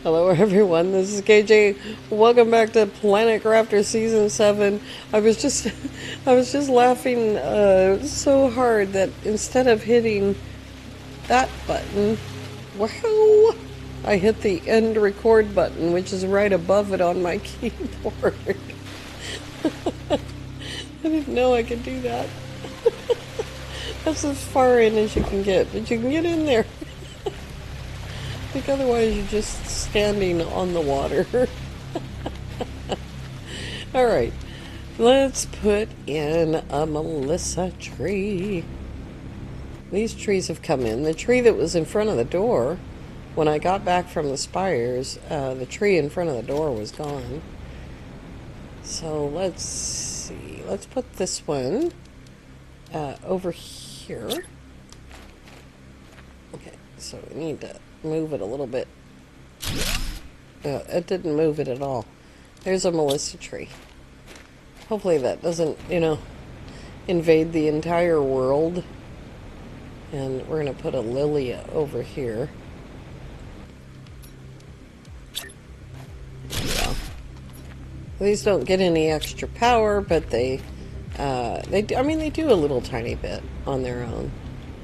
Hello everyone, this is KJ. Welcome back to Planet Crafter Season 7. I was just I was just laughing so hard that instead of hitting that button, wow, I hit the end record button, which is right above it on my keyboard. I didn't know I could do that. That's as far in as you can get, but you can get in there. I think otherwise you're just standing on the water. Alright, let's put in a Melissa tree. These trees have come in. The tree that was in front of the door, when I got back from the Spires, the tree in front of the door was gone. So let's see. Let's put this one over here. Okay, so we need to move it a little bit. It didn't move it at all. There's a Melissa tree. Hopefully that doesn't, invade the entire world. And we're going to put a lily over here. Yeah. These don't get any extra power, but they do a little tiny bit on their own.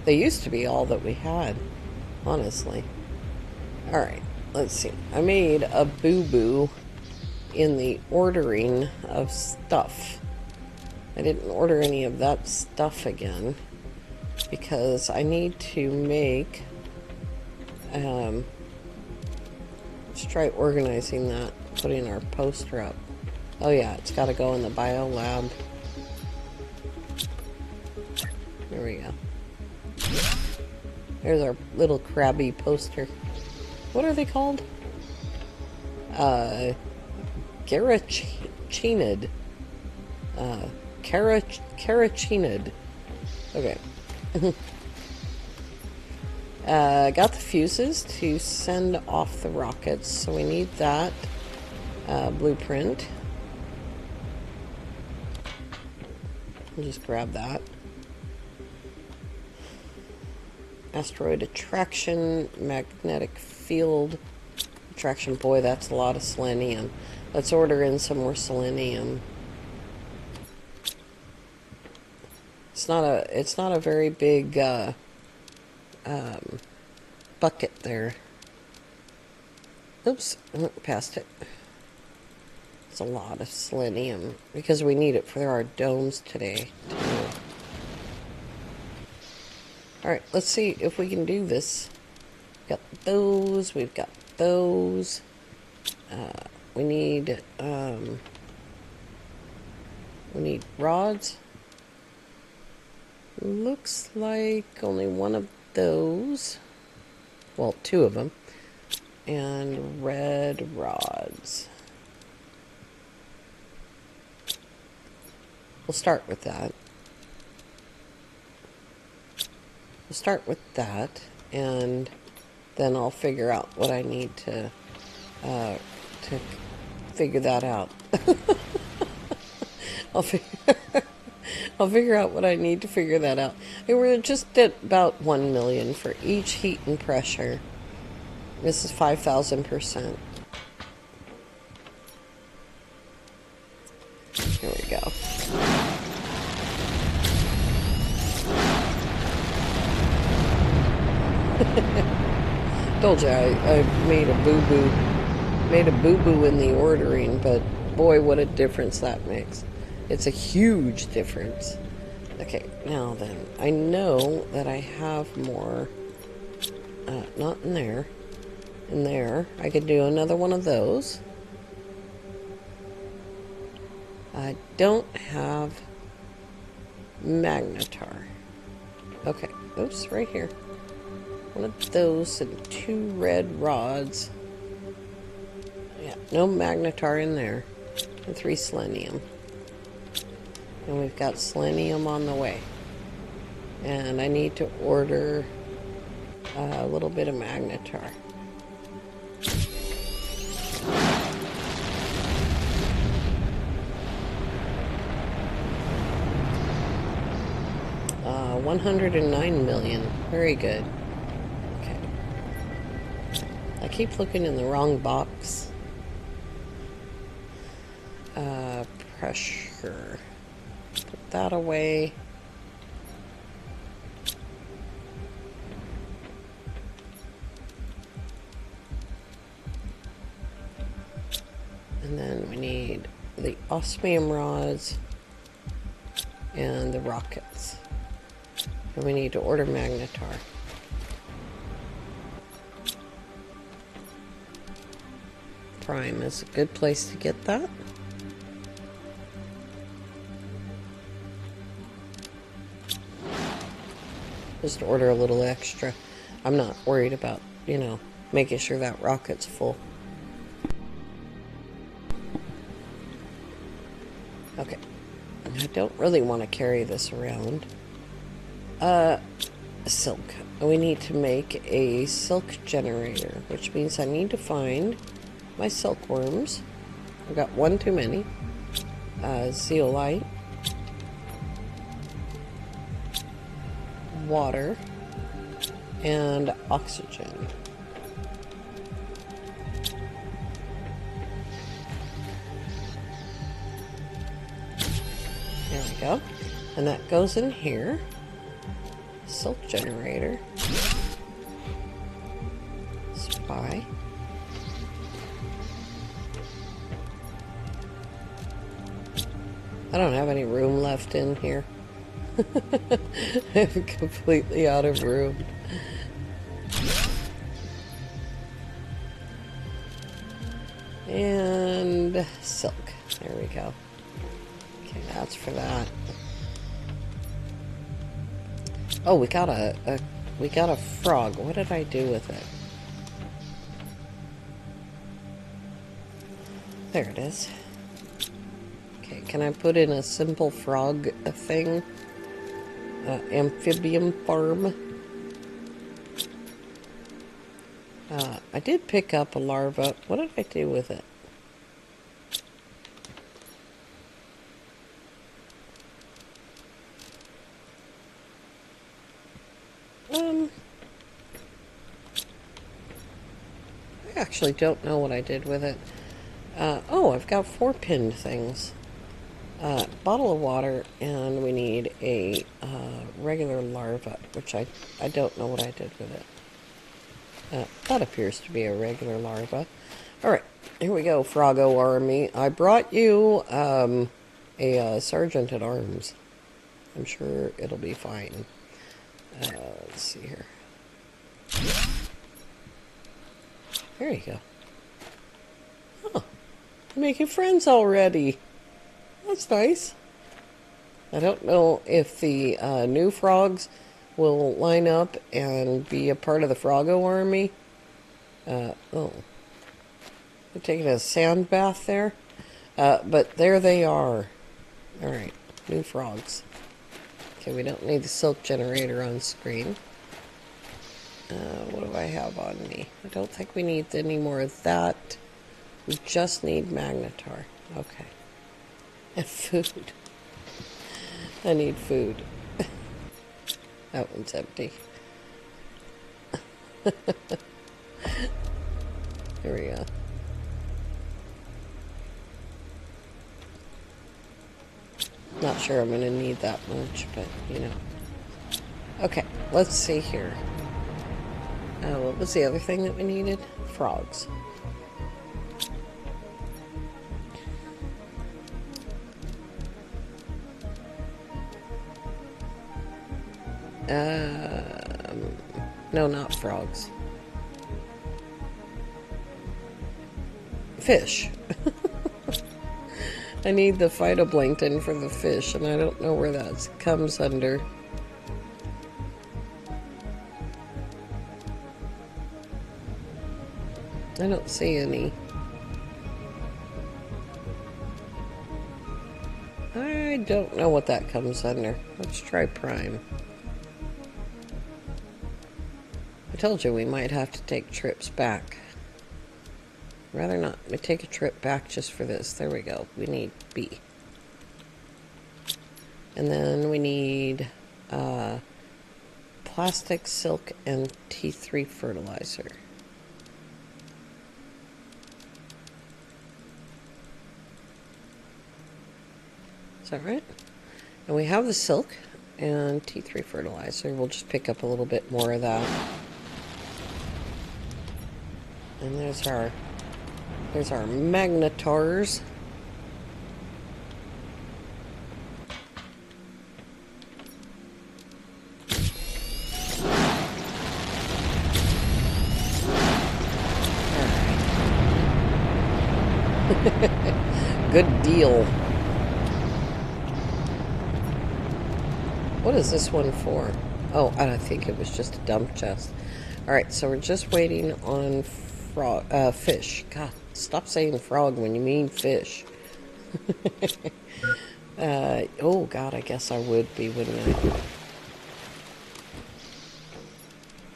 They used to be all that we had, honestly. Alright, let's see. I made a boo-boo in the ordering of stuff. I didn't order any of that stuff again because I need to make let's try organizing that, putting our poster up. Oh yeah, it's got to go in the bio lab. There we go. There's our little crabby poster. What are they called? Carachinid. Carachinid. Okay. Got the fuses to send off the rockets, so we need that blueprint. I'll just grab that. Asteroid attraction, magnetic field attraction. Boy, that's a lot of selenium. Let's order in some more selenium. It's not a very big bucket there. Oops, I went past it. It's a lot of selenium because we need it for our domes today. Alright, let's see if we can do this. Got those, we've got those. We need rods. Looks like only one of those. Well, two of them. And red rods. We'll start with that. We'll start with that, and then I'll figure out what I need to figure that out. I'll figure out what I need to figure that out. And we're just at about 1 million for each heat and pressure. This is 5,000%. Here we go. Told you I made a boo-boo in the ordering, but boy, what a difference that makes. It's a huge difference. Okay, now then, I know that I have more, not in there. In there, I could do another one of those. I don't have magnetar. Okay, oops, right here. One of those and 2 red rods. Yeah, no magnetar in there. And 3 selenium. And we've got selenium on the way. And I need to order a little bit of magnetar. 109 million. Very good. Okay. I keep looking in the wrong box. Pressure. Put that away. And then we need the osmium rods and the rockets. And we need to order magnetar. Prime is a good place to get that. Just order a little extra. I'm not worried about, you know, making sure that rocket's full. Okay. I don't really want to carry this around. Silk. We need to make a silk generator, which means I need to find my silkworms. I've got one too many. Zeolite. Water. And oxygen. There we go. And that goes in here. Silk generator. Spy. I don't have any room left in here. I'm completely out of room. And silk. There we go. Okay, that's for that. Oh, we got a frog. What did I do with it? There it is. Okay, can I put in a simple frog thing? Amphibian farm. I did pick up a larva. What did I do with it? I actually don't know what I did with it. Oh, I've got 4 pinned things. Bottle of water, and we need a regular larva, which I don't know what I did with it. That appears to be a regular larva. Alright, here we go, Froggo Army. I brought you a sergeant at arms. I'm sure it'll be fine. Let's see here. There you go. Oh, making friends already. That's nice. I don't know if the new frogs will line up and be a part of the Froggo Army. Oh. They're taking a sand bath there. But there they are. Alright, new frogs. Okay, we don't need the silk generator on screen. What do I have on me? I don't think we need any more of that. We just need magnetar. Okay. And food. I need food. That one's empty. Here we go. Not sure I'm going to need that much, but, you know. Okay, let's see here. What was the other thing that we needed? Frogs. No, not frogs. Fish. I need the phytoplankton for the fish, and I don't know where that comes under. I don't see any. I don't know what that comes under. Let's try prime. I told you we might have to take trips back. Rather not. We take a trip back just for this. There we go. We need B. And then we need plastic, silk, and T3 fertilizer. Is that right? And we have the silk and T3 fertilizer. We'll just pick up a little bit more of that. And there's our magnetars. Good deal. What is this one for? Oh, I think it was just a dump chest. Alright, so we're just waiting on fish. God, stop saying frog when you mean fish. Oh God, I guess I would be, wouldn't I?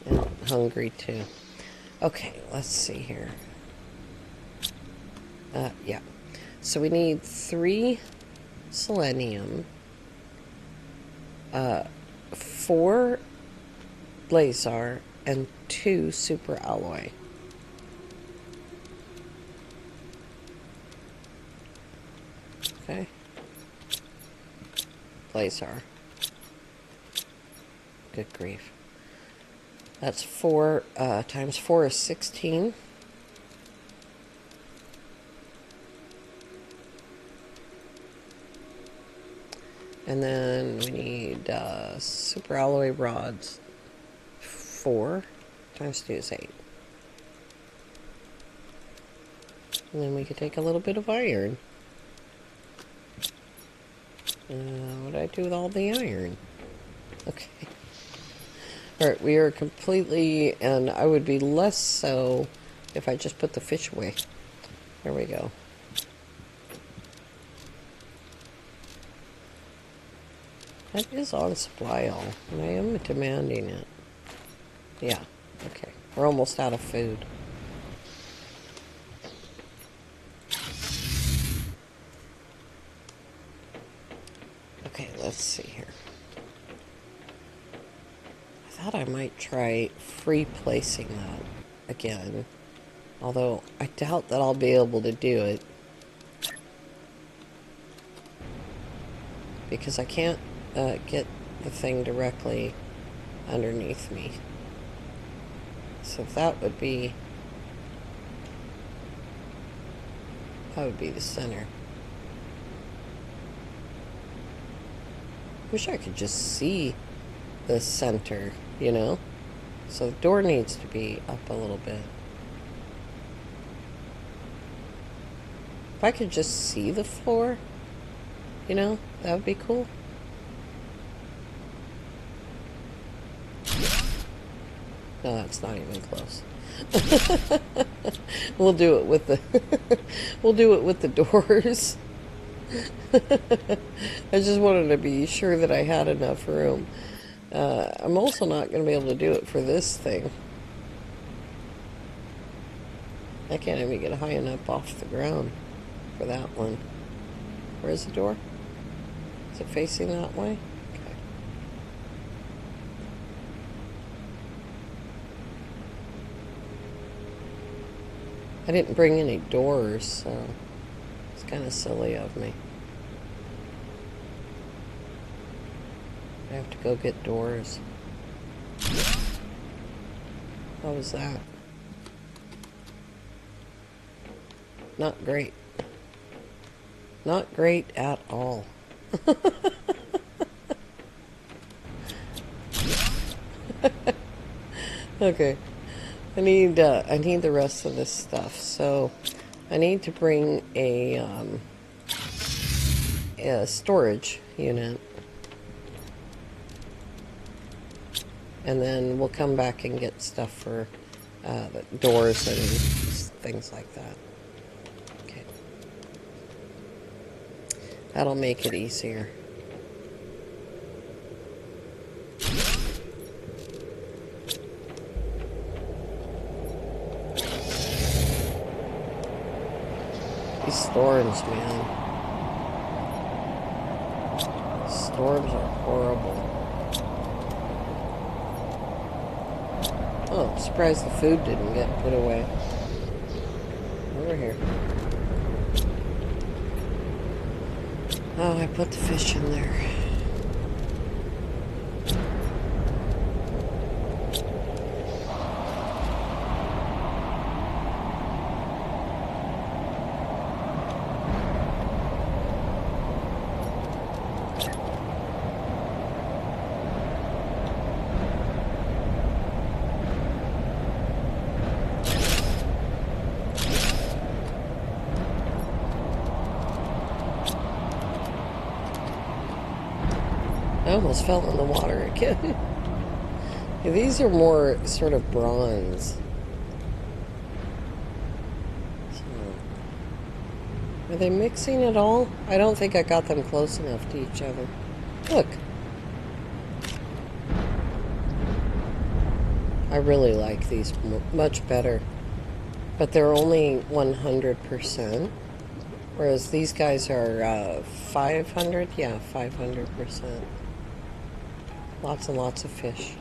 And hungry too. Okay, let's see here. Yeah. So we need 3 selenium, 4 blazar, and 2 super alloy. Okay. Blazar. Good grief. That's 4 times 4 is 16. And then we need super alloy rods. 4 times 2 is 8. And then we could take a little bit of iron. What did I do with all the iron? Okay. Alright, we are completely, and I would be less so if I just put the fish away. There we go. That is on supply all, and I am demanding it. Yeah, okay. We're almost out of food. Okay, let's see here. I thought I might try free placing that again. Although, I doubt that I'll be able to do it. Because I can't get the thing directly underneath me. So that would be the center. Wish I could just see the center, you know? So the door needs to be up a little bit. If I could just see the floor, you know, that would be cool. No, that's not even close. We'll do it with the we'll do it with the doors. I just wanted to be sure that I had enough room. I'm also not going to be able to do it for this thing. I can't even get high enough off the ground for that one. Where's the door? Is it facing that way? Okay. I didn't bring any doors, so it's kind of silly of me. I have to go get doors. How was that? Not great. Not great at all. Okay. I need the rest of this stuff. So I need to bring a storage unit. And then we'll come back and get stuff for the doors and things like that. Okay. That'll make it easier. These storms, man. Storms are horrible. Oh, I'm surprised the food didn't get put away. Over here. Oh, I put the fish in there. I almost fell in the water again. These are more sort of bronze. So, are they mixing at all? I don't think I got them close enough to each other. Look. I really like these much better. But they're only 100%. Whereas these guys are 500. Yeah, 500%. Lots and lots of fish.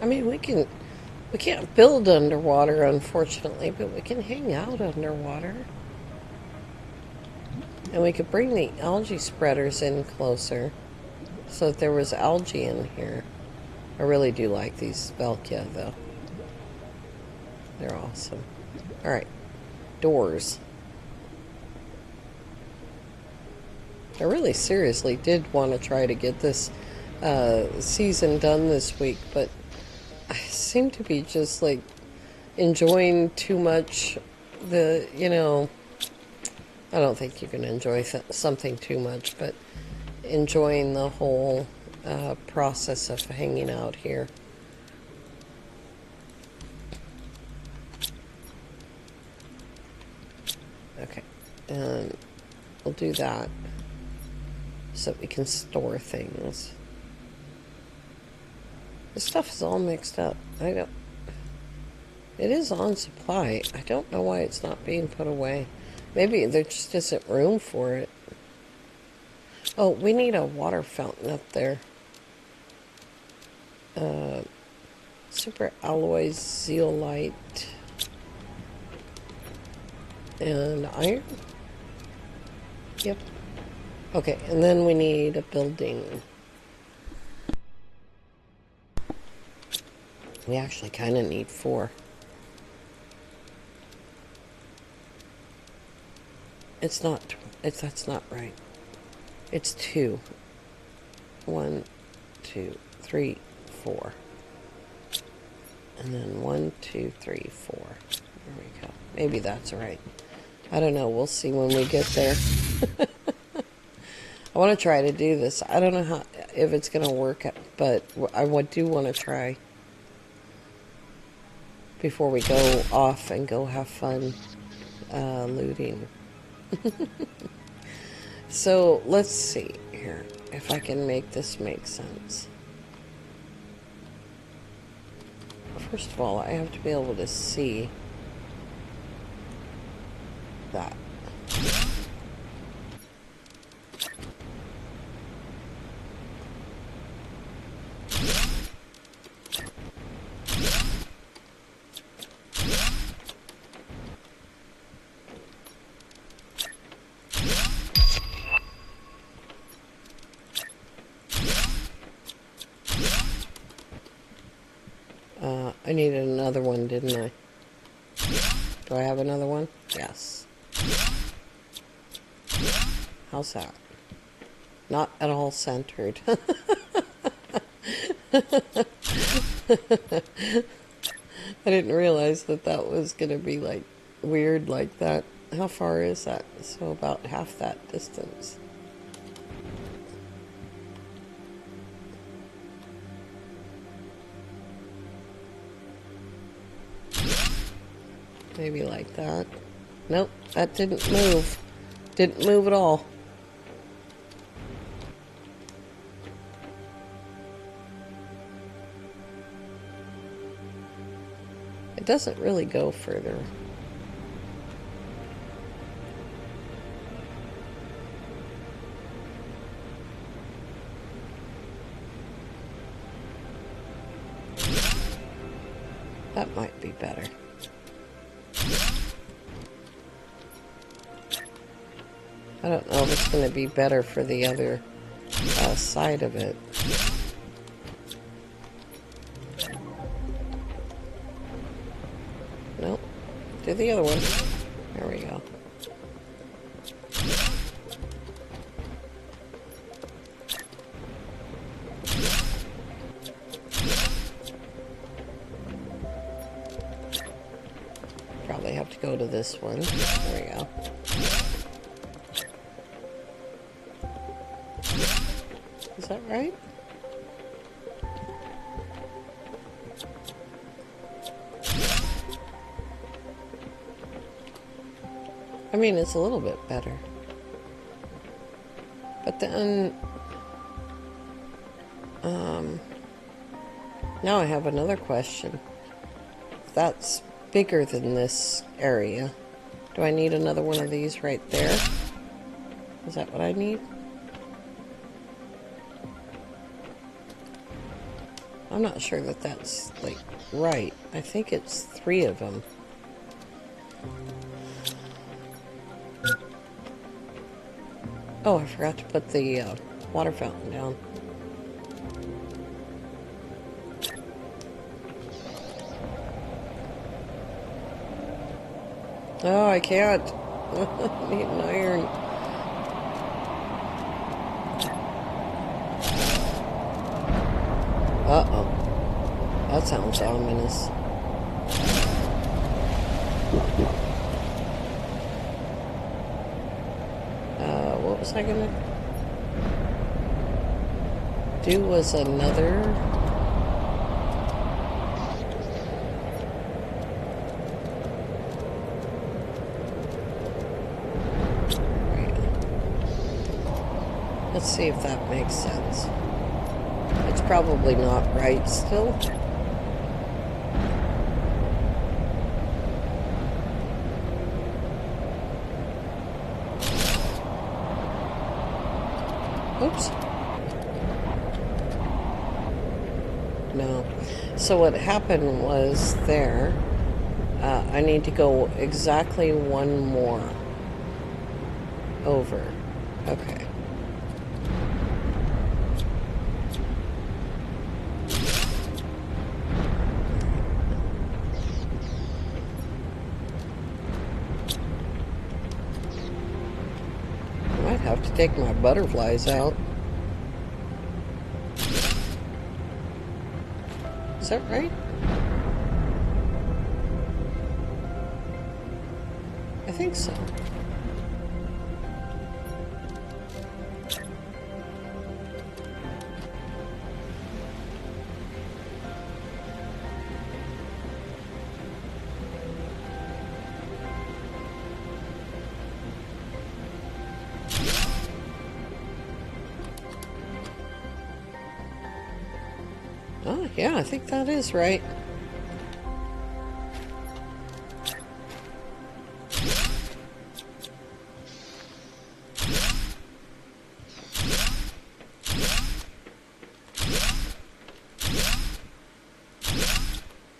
I mean, we can't build underwater, unfortunately, but we can hang out underwater. And we could bring the algae spreaders in closer so that there was algae in here. I really do like these Velkia, though. They're awesome. Alright, doors. I really seriously did want to try to get this season done this week, but I seem to be just like enjoying too much I don't think you can enjoy something too much, but enjoying the whole process of hanging out here. Okay, and we'll do that so we can store things. This stuff is all mixed up. It is on supply. I don't know why it's not being put away. Maybe there just isn't room for it. Oh, we need a water fountain up there. Super alloys, zeolite, and iron. Yep. Okay, and then we need a building. We actually kind of need 4. That's not right. It's 2. 1, 2, 3, 4. And then 1, 2, 3, 4. There we go. Maybe that's right. I don't know. We'll see when we get there. I want to try to do this. I don't know if it's going to work, but I do want to try before we go off and go have fun looting. So let's see here if I can make this make sense. First of all, I have to be able to see that. I needed another one, didn't I? Do I have another one? Yes. How's that? Not at all centered. I didn't realize that was going to be like weird like that. How far is that? So about half that distance. Maybe like that. Nope, that didn't move. Didn't move at all. It doesn't really go further. That might be better. I don't know if it's going to be better for the other side of it. Nope. Do the other one. There we go. Probably have to go to this one. There we go. Is that right? I mean, it's a little bit better. But then, now I have another question. That's bigger than this area. Do I need another one of these right there? Is that what I need? I'm not sure that that's, like, right. I think it's 3 of them. Oh, I forgot to put the water fountain down. Oh, I can't. I need an iron. Uh-oh. That sounds ominous. What was I gonna do was another... Let's see if that makes sense. It's probably not right still. Oops. No. So what happened was there, I need to go exactly one more over. Okay. Have to take my butterflies out. Is that right? I think so. Oh, yeah, I think that is right.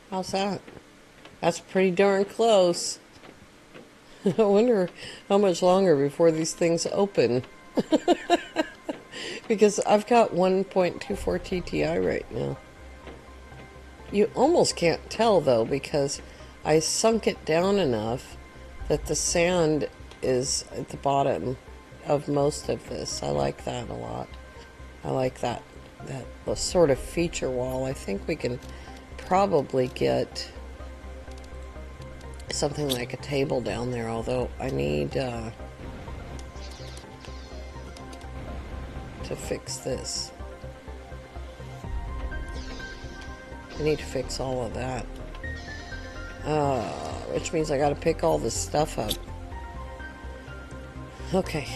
How's that? That's pretty darn close. I wonder how much longer before these things open. Because I've got 1.24 TTI right now. You almost can't tell, though, because I sunk it down enough that the sand is at the bottom of most of this. I like that a lot. I like that sort of feature wall. I think we can probably get something like a table down there, although I need to fix this. I need to fix all of that. Which means I gotta pick all this stuff up. Okay.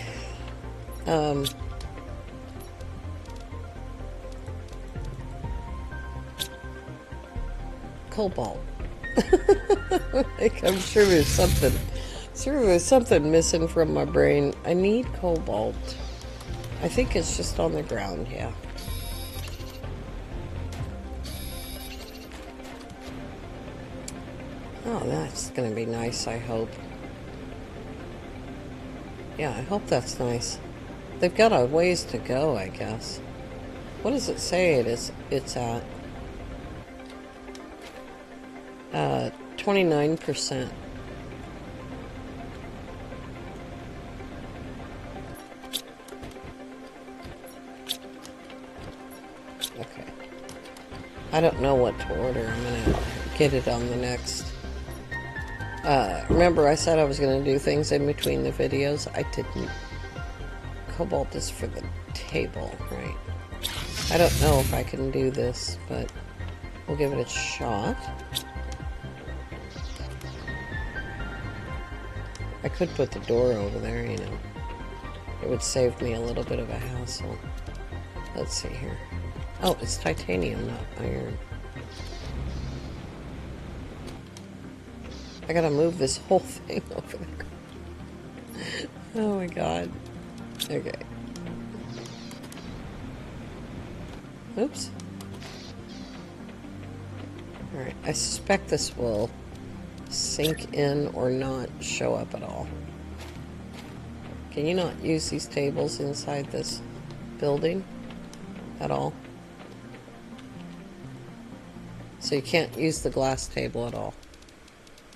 Cobalt. Like, I'm sure there's something missing from my brain. I need cobalt. I think it's just on the ground, yeah. Oh, that's gonna be nice, I hope. Yeah, I hope that's nice. They've got a ways to go, I guess. What does it say it's at? 29%. Okay. I don't know what to order. I'm gonna get it on the next. Remember I said I was gonna do things in between the videos? I didn't. Cobalt is for the table, right? I don't know if I can do this, but we'll give it a shot. I could put the door over there, you know. It would save me a little bit of a hassle. Let's see here. Oh, it's titanium, not iron. I gotta move this whole thing over there. Oh my god. Okay. Oops. Alright, I suspect this will sink in or not show up at all. Can you not use these tables inside this building at all? So you can't use the glass table at all.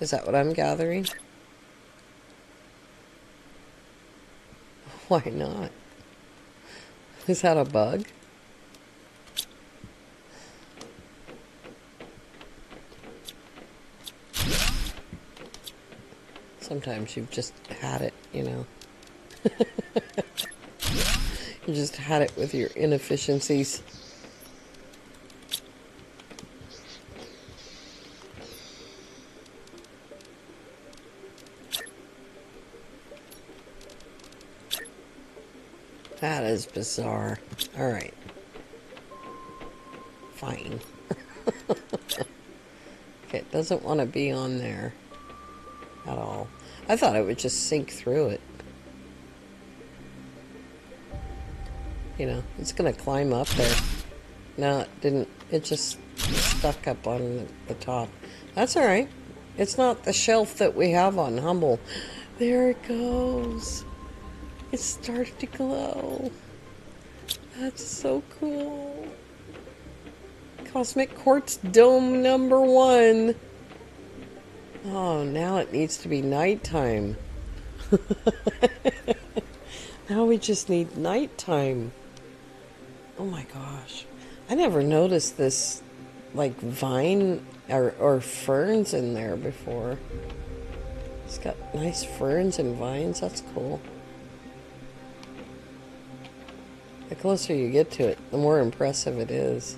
Is that what I'm gathering? Why not? Is that a bug? Sometimes you've just had it, you know. You just had it with your inefficiencies. That is bizarre. Alright. Fine. Okay, it doesn't want to be on there at all. I thought it would just sink through it. You know, it's gonna climb up there. No, it didn't. It just stuck up on the top. That's alright. It's not the shelf that we have on Humble. There it goes. It started to glow. That's so cool. Cosmic Quartz Dome #1. Oh, now it needs to be nighttime. Now we just need nighttime. Oh my gosh. I never noticed this, like, vine or ferns in there before. It's got nice ferns and vines. That's cool. The closer you get to it, the more impressive it is.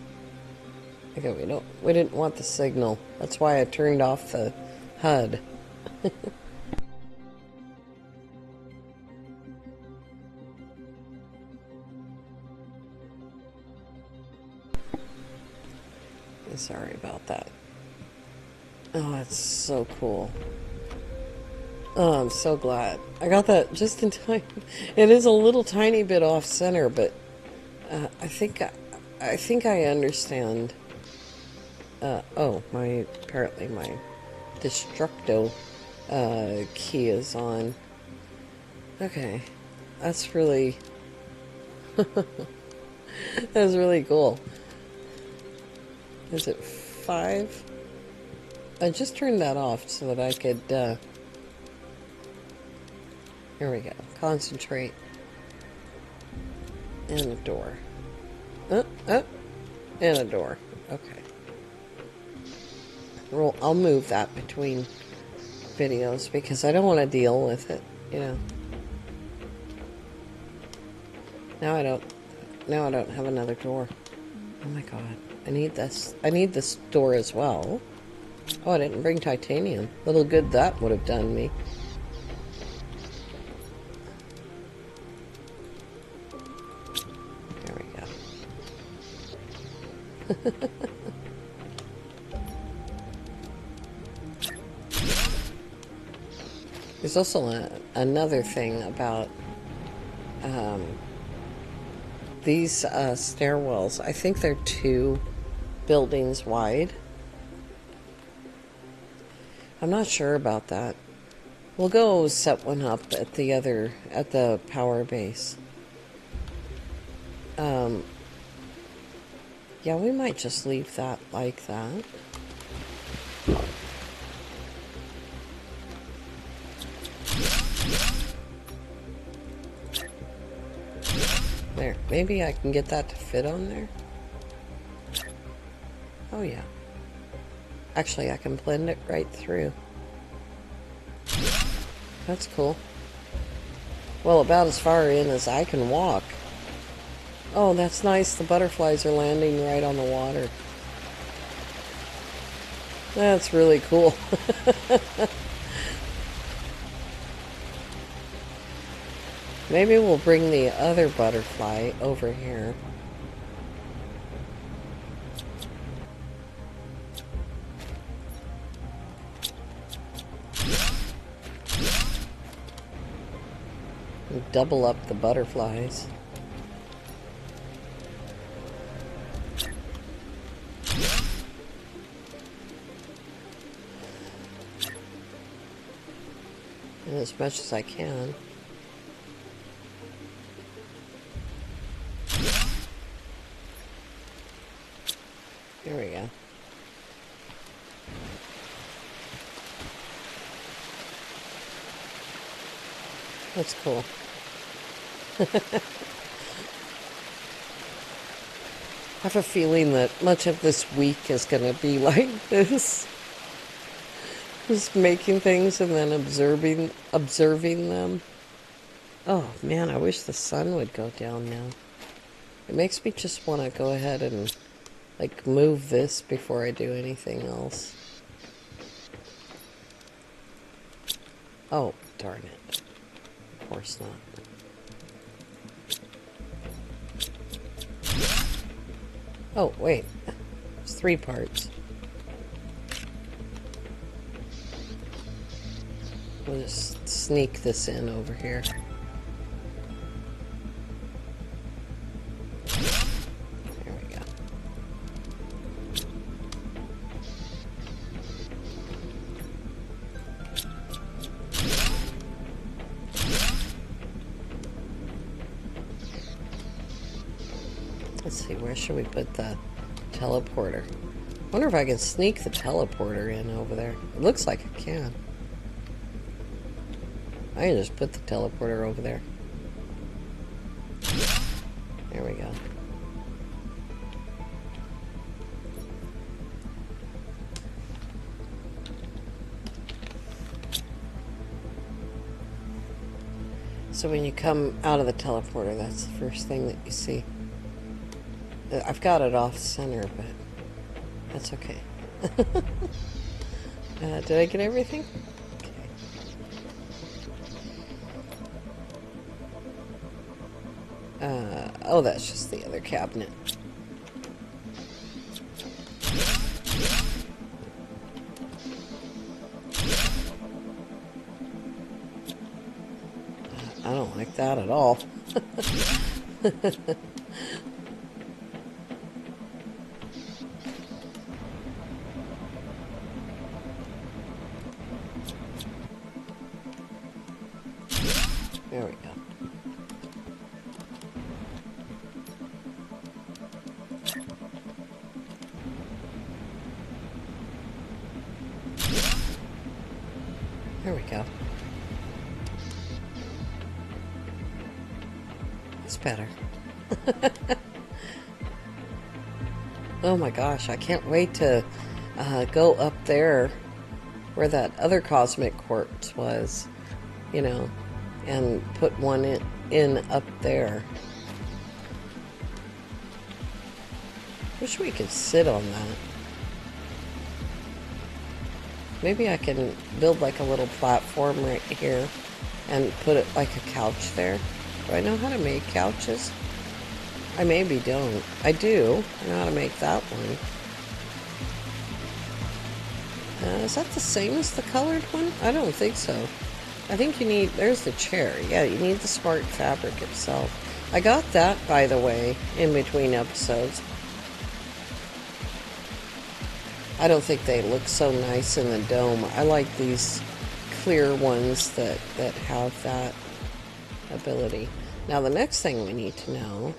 Okay, we didn't want the signal. That's why I turned off the HUD. Sorry about that. Oh, that's so cool. Oh, I'm so glad. I got that just in time. It is a little tiny bit off center, but I think I understand. Oh, apparently my Destructo key is on. Okay, that's really that's really cool. Is it 5? I just turned that off so that I could, here we go. Concentrate. And a door. And a door. Okay. Well, I'll move that between videos because I don't want to deal with it, you know. Now I don't have another door. Oh my god. I need this. I need this door as well. Oh, I didn't bring titanium. Little good that would have done me. There we go. There's also another thing about these stairwells. I think they're 2 buildings wide. I'm not sure about that. We'll go set one up at the power base. Yeah, we might just leave that like that. There, maybe I can get that to fit on there. Oh yeah. Actually, I can blend it right through. That's cool. Well, about as far in as I can walk. Oh, that's nice. The butterflies are landing right on the water. That's really cool. Maybe we'll bring the other butterfly over here. And double up the butterflies. And as much as I can. There we go. That's cool. I have a feeling that much of this week is going to be like this. Just making things and then observing them. Oh man, I wish the sun would go down now. It makes me just want to go ahead and like move this before I do anything else. Oh, darn it. Of course not. Oh, wait. It's 3 parts. We'll just sneak this in over here. There we go. Let's see, where should we put the teleporter? I wonder if I can sneak the teleporter in over there. It looks like I can. I can just put the teleporter over there. There we go. So when you come out of the teleporter, that's the first thing that you see. I've got it off center, but that's okay. Did I get everything? Oh, that's just the other cabinet. I don't like that at all. There we go. There we go. It's better. Oh my gosh, I can't wait to go up there where that other cosmic quartz was, you know, and put one in up there. Wish we could sit on that. Maybe I can build like a little platform right here and put it like a couch there. Do I know how to make couches? I maybe don't. I do. I know how to make that one. Is that the same as the colored one? I don't think so. I think you need... There's the chair. Yeah, you need the smart fabric itself. I got that, by the way, in between episodes. I don't think they look so nice in the dome. I like these clear ones that have that ability. Now the next thing we need to know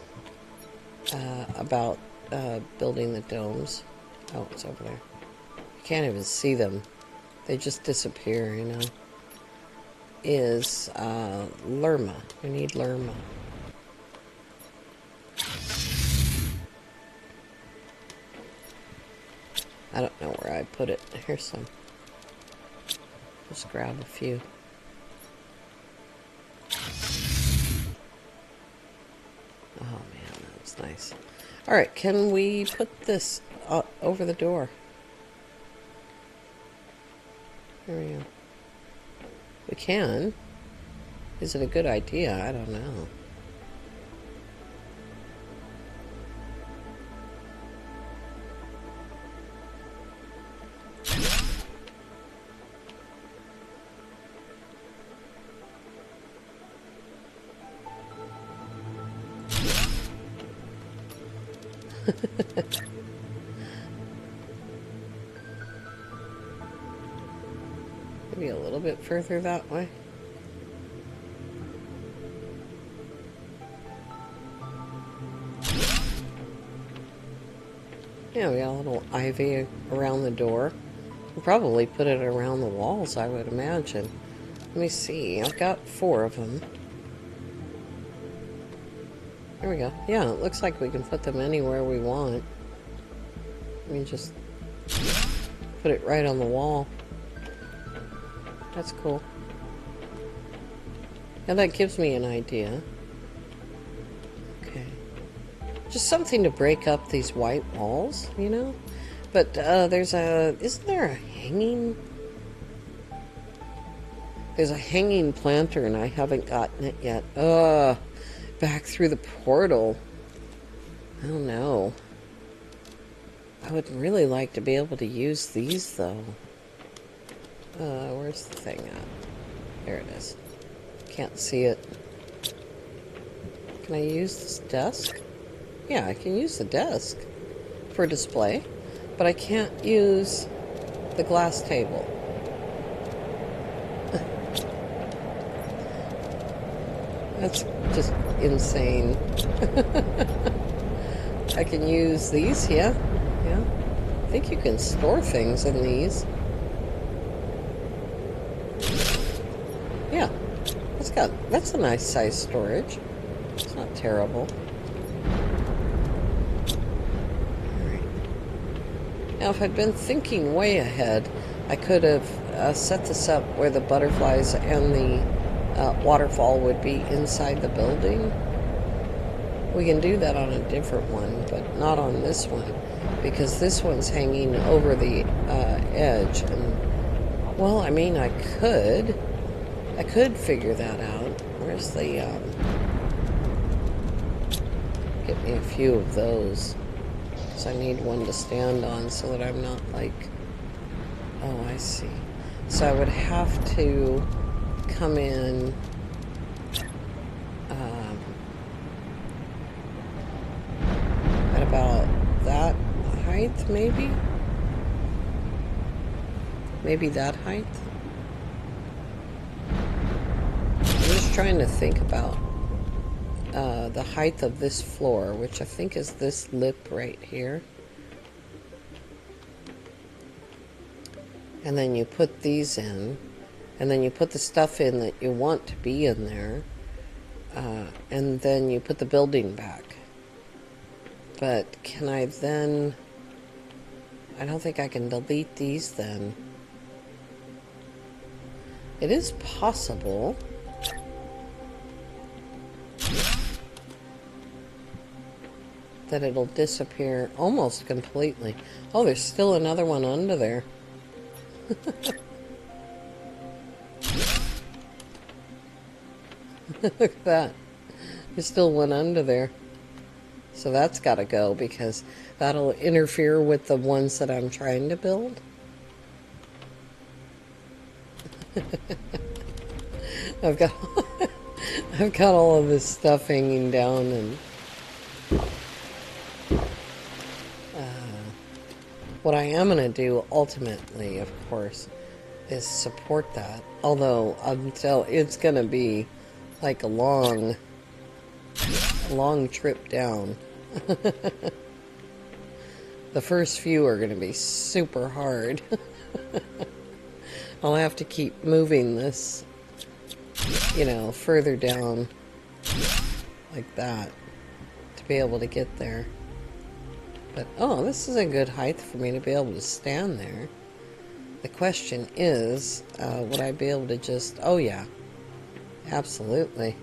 about building the domes. Oh, it's over there. You can't even see them. They just disappear, you know. Is Lerma. We need Lerma. I don't know where I put it. Here's some. Just grab a few. Oh man, that was nice. Alright, can we put this over the door? There we go. We can. Is it a good idea? I don't know. Maybe a little bit further that way. Yeah, we got a little ivy around the door. We'll probably put it around the walls, I would imagine. Let me see. I've got 4 of them. There we go. Yeah, it looks like we can put them anywhere we want. We just put it right on the wall. That's cool. Now that gives me an idea. Okay. Just something to break up these white walls, you know? But isn't there a hanging? There's a hanging planter and I haven't gotten it yet. Back through the portal. I don't know. I would really like to be able to use these though. Where's the thing at? There it is. Can't see it. Can I use this desk? Yeah, I can use the desk for display, but I can't use the glass table. That's just insane. I can use these, yeah. Yeah. I think you can store things in these. Yeah. That's a nice size storage. It's not terrible. Alright. Now if I'd been thinking way ahead, I could have set this up where the butterflies and the waterfall would be inside the building. We can do that on a different one, but not on this one, because this one's hanging over the edge. And well, I mean, I could figure that out. Where's the get me a few of those, because I need one to stand on so that I'm not like, oh, I see. So I would have to come in at about that height, maybe that height. I'm just trying to think about the height of this floor, which I think is this lip right here. And then you put these in, and then you put the stuff in that you want to be in there, and then you put the building back. But can I then... I don't think I can delete these then. It is possible. That it'll disappear almost completely. Oh, there's still another one under there. Look at that. There's still one under there. So that's got to go because that'll interfere with the ones that I'm trying to build. I've got all of this stuff hanging down, and what I am going to do ultimately, of course, is support that. Although it's gonna be like a long trip down. The first few are gonna be super hard. I'll have to keep moving this, further down like that to be able to get there. But, oh, this is a good height for me to be able to stand there. The question is, would I be able to just... Oh, yeah. Absolutely.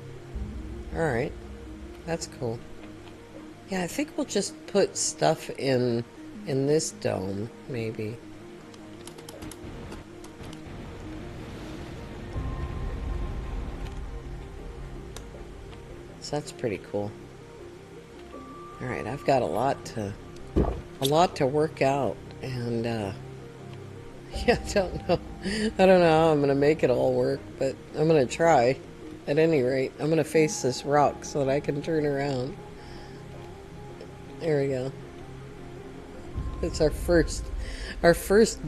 Alright. That's cool. Yeah, I think we'll just put stuff in this dome, maybe. So that's pretty cool. Alright, I've got a lot to work out, and yeah, I don't know how I'm gonna make it all work, but I'm gonna try. At any rate, I'm gonna face this rock so that I can turn around. There we go. It's our first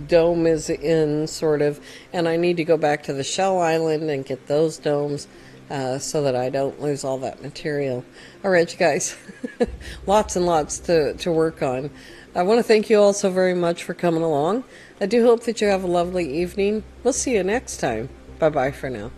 dome is in, sort of, and I need to go back to the shell island and get those domes so that I don't lose all that material. All right, you guys, lots and lots to work on. I want to thank you all so very much for coming along. I do hope that you have a lovely evening. We'll see you next time. Bye-bye for now.